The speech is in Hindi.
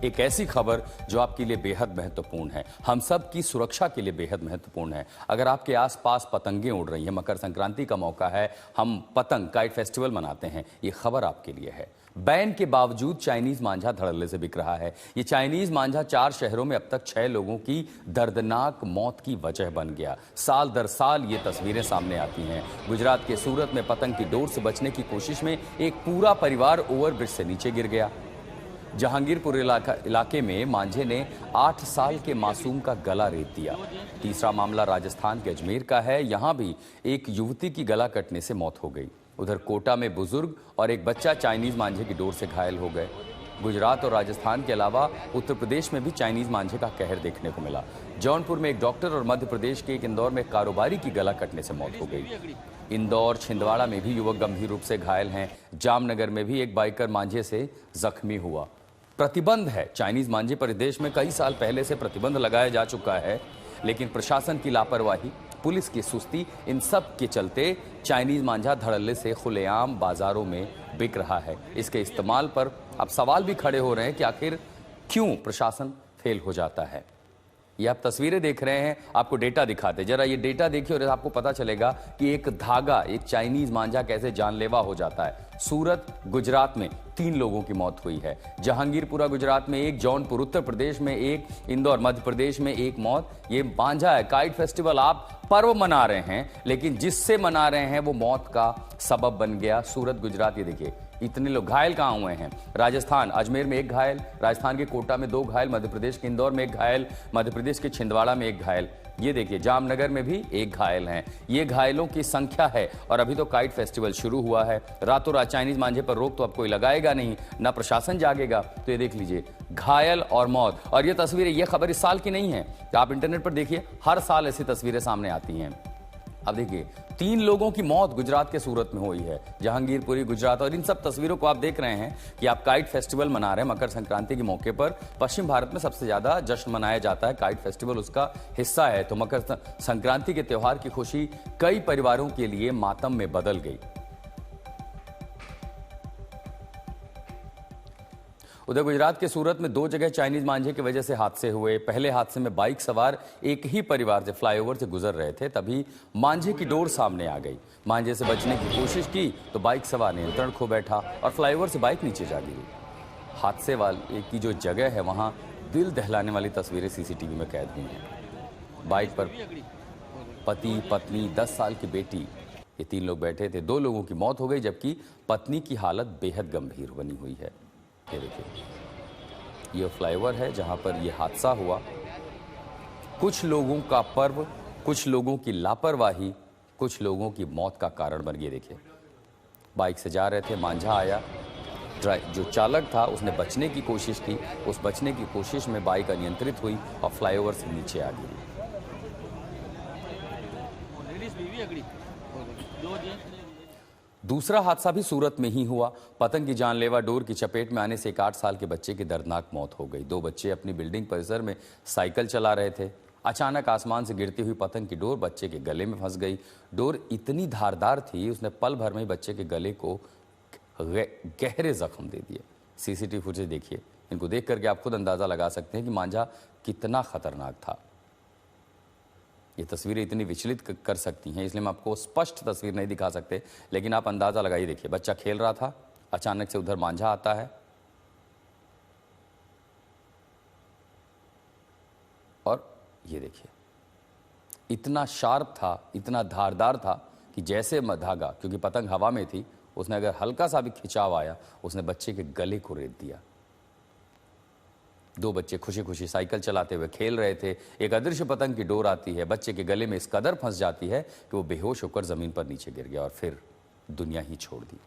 एक ऐसी खबर जो आपके लिए बेहद महत्वपूर्ण है, हम सब की सुरक्षा के लिए बेहद महत्वपूर्ण है। अगर आपके आसपास पतंगें उड़ रही हैं, मकर संक्रांति का मौका है, हम पतंग काइट फेस्टिवल मनाते हैं, ये खबर आपके लिए है। बैन के बावजूद चाइनीज मांझा धड़ल्ले से बिक रहा है। ये चाइनीज मांझा 4 शहरों में अब तक 6 लोगों की दर्दनाक मौत की वजह बन गया। साल दर साल ये तस्वीरें सामने आती हैं। गुजरात के सूरत में पतंग की डोर से बचने की कोशिश में एक पूरा परिवार ओवरब्रिज से नीचे गिर गया। जहांगीरपुर इलाके में मांझे ने 8 साल के मासूम का गला रेत दिया। तीसरा मामला राजस्थान के अजमेर का है। यहां भी एक युवती की गला कटने से मौत हो गई। उधर कोटा में बुजुर्ग और एक बच्चा चाइनीज मांझे की डोर से घायल हो गए। गुजरात और राजस्थान के अलावा उत्तर प्रदेश में भी चाइनीज मांझे का कहर देखने को मिला। जौनपुर में एक डॉक्टर और मध्य प्रदेश के एक इंदौर में कारोबारी की गला कटने से मौत हो गई। इंदौर, छिंदवाड़ा में भी युवक गंभीर रूप से घायल हैं। जामनगर में भी एक बाइकर मांझे से जख्मी हुआ। प्रतिबंध है चाइनीज मांझे पर। देश में कई साल पहले से प्रतिबंध लगाया जा चुका है, लेकिन प्रशासन की लापरवाही, पुलिस की सुस्ती, इन सब के चलते चाइनीज मांझा धड़ल्ले से खुलेआम बाजारों में बिक रहा है। इसके इस्तेमाल पर अब सवाल भी खड़े हो रहे हैं कि आखिर क्यों प्रशासन फेल हो जाता है। ये आप तस्वीरें देख रहे हैं, आपको डेटा दिखाते, जरा ये डेटा देखिए और आपको पता चलेगा कि एक धागा, एक चाइनीज मांझा कैसे जानलेवा हो जाता है। सूरत, गुजरात में 3 लोगों की मौत हुई है। जहांगीरपुरा गुजरात में 1, जौनपुर उत्तर प्रदेश में 1, इंदौर मध्य प्रदेश में 1 मौत। ये मांझा है। काइट फेस्टिवल आप पर्व मना रहे हैं, लेकिन जिससे मना रहे हैं वो मौत का सबब बन गया। सूरत, गुजरात, ये देखिए इतने लोग घायल कहां हुए हैं। राजस्थान, अजमेर में 1 घायल, राजस्थान के कोटा में 2 घायल, मध्य प्रदेश के इंदौर में 1 घायल, मध्य प्रदेश के छिंदवाड़ा में 1 घायल। ये देखिए जामनगर में भी 1 घायल हैं। ये घायलों की संख्या है और अभी तो काइट फेस्टिवल शुरू हुआ है। रातों रात चाइनीज मांझे पर रोक तो अब कोई लगाएगा नहीं, ना प्रशासन जागेगा। तो ये देख लीजिए घायल और मौत। और ये तस्वीरें, ये खबर इस साल की नहीं है, आप इंटरनेट पर देखिए, हर साल ऐसी तस्वीरें सामने आती हैं। अब देखिए 3 लोगों की मौत गुजरात के सूरत में हुई है। जहांगीरपुरी, गुजरात, और इन सब तस्वीरों को आप देख रहे हैं कि आप काइट फेस्टिवल मना रहे हैं मकर संक्रांति के मौके पर। पश्चिम भारत में सबसे ज्यादा जश्न मनाया जाता है, काइट फेस्टिवल उसका हिस्सा है। तो मकर संक्रांति के त्योहार की खुशी कई परिवारों के लिए मातम में बदल गई। उधर गुजरात के सूरत में 2 जगह चाइनीज मांझे की वजह से हादसे हुए। पहले हादसे में बाइक सवार एक ही परिवार से फ्लाईओवर से गुजर रहे थे, तभी मांझे की डोर सामने आ गई। मांझे से बचने की कोशिश की तो बाइक सवार नियंत्रण खो बैठा और फ्लाईओवर से बाइक नीचे जा गिरी। हादसे वाले की जो जगह है वहां दिल दहलाने वाली तस्वीरें सीसीटीवी में कैद हुई हैं। बाइक पर पति, पत्नी, 10 साल की बेटी, ये 3 लोग बैठे थे। 2 लोगों की मौत हो गई, जबकि पत्नी की हालत बेहद गंभीर बनी हुई है। ये देखिए ये फ्लाईओवर है जहां पर यह हादसा हुआ। कुछ लोगों का पर्व, कुछ लोगों की लापरवाही, कुछ लोगों की मौत का कारण बन गई। देखिए बाइक से जा रहे थे, मांझा आया, जो चालक था उसने बचने की कोशिश की, उस बचने की कोशिश में बाइक अनियंत्रित हुई और फ्लाईओवर से नीचे आ गिरी। दूसरा हादसा भी सूरत में ही हुआ। पतंग की जानलेवा डोर की चपेट में आने से एक 8 साल के बच्चे की दर्दनाक मौत हो गई। 2 बच्चे अपनी बिल्डिंग परिसर में साइकिल चला रहे थे। अचानक आसमान से गिरती हुई पतंग की डोर बच्चे के गले में फंस गई। डोर इतनी धारदार थी, उसने पल भर में ही बच्चे के गले को गहरे जख्म दे दिए। सीसीटीवी फुटेज देखिए, इनको देख करके आप खुद अंदाजा लगा सकते हैं कि मांझा कितना खतरनाक था। ये तस्वीरें इतनी विचलित कर सकती हैं, इसलिए हम आपको स्पष्ट तस्वीर नहीं दिखा सकते, लेकिन आप अंदाजा लगाइए। देखिए बच्चा खेल रहा था, अचानक से उधर मांझा आता है और ये देखिए इतना शार्प था, इतना धारदार था कि जैसे धागा, क्योंकि पतंग हवा में थी, उसने अगर हल्का सा भी खिंचाव आया, उसने बच्चे के गले को रेत दिया। 2 बच्चे खुशी खुशी साइकिल चलाते हुए खेल रहे थे। एक अदृश्य पतंग की डोर आती है, बच्चे के गले में इस कदर फंस जाती है कि वो बेहोश होकर जमीन पर नीचे गिर गया और फिर दुनिया ही छोड़ दी।